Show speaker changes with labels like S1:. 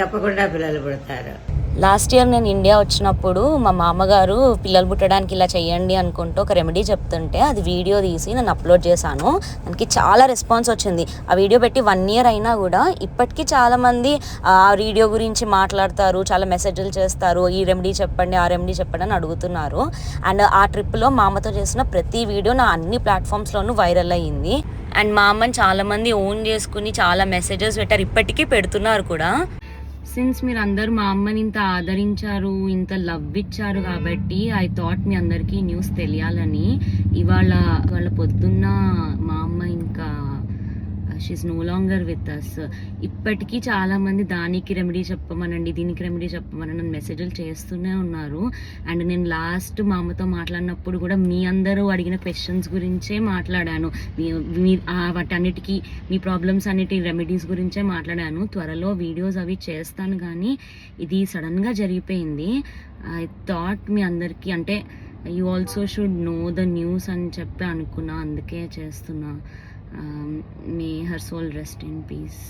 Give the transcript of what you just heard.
S1: తప్పకుండా పిల్లలు పుడతారు.
S2: లాస్ట్ ఇయర్ నేను ఇండియా వచ్చినప్పుడు మా మామగారు పిల్లలు పుట్టడానికి ఇలా చేయండి అనుకుంటూ ఒక రెమెడీ చెప్తుంటే అది వీడియో తీసి నేను అప్లోడ్ చేశాను. దానికి చాలా రెస్పాన్స్ వచ్చింది. ఆ వీడియో పెట్టి 1 year అయినా కూడా ఇప్పటికీ చాలామంది ఆ వీడియో గురించి మాట్లాడతారు, చాలా మెసేజ్లు చేస్తారు, ఈ రెమెడీ చెప్పండి ఆ రెమెడీ చెప్పండి అని అడుగుతున్నారు. అండ్ ఆ ట్రిప్లో మా అమ్మతో చేసిన ప్రతి వీడియో నా అన్ని ప్లాట్ఫామ్స్లోనూ వైరల్ అయ్యింది. అండ్ మా అమ్మని చాలామంది ఓన్ చేసుకుని చాలా మెసేజెస్ పెట్టారు, ఇప్పటికీ పెడుతున్నారు కూడా. సిన్స్ మీరు అందరూ మా అమ్మని ఇంత ఆదరించారు, ఇంత లవ్ ఇచ్చారు కాబట్టి ఐ థాట్ మీ అందరికీ న్యూస్ తెలియాలని. ఇవాళ పొద్దున్న మా అమ్మ ఇంకా she is no longer with us. ఇప్పటికీ చాలామంది దానికి రెమెడీ చెప్పమనండి, దీనికి రెమెడీ చెప్పమనండి మెసేజ్లు చేస్తూనే ఉన్నారు. అండ్ నేను లాస్ట్ మా అమ్మతో మాట్లాడినప్పుడు కూడా మీ అందరూ అడిగిన క్వశ్చన్స్ గురించే మాట్లాడాను. వాటన్నిటికీ మీ ప్రాబ్లమ్స్ అన్నిటి రెమెడీస్ గురించే మాట్లాడాను. త్వరలో వీడియోస్ అవి చేస్తాను, కానీ ఇది సడన్గా జరిగిపోయింది. ఐ థాట్ మీ అందరికీ అంటే you also should know the news అని చెప్పి అనుకున్నా, అందుకే చేస్తున్నా. May her soul rest in peace.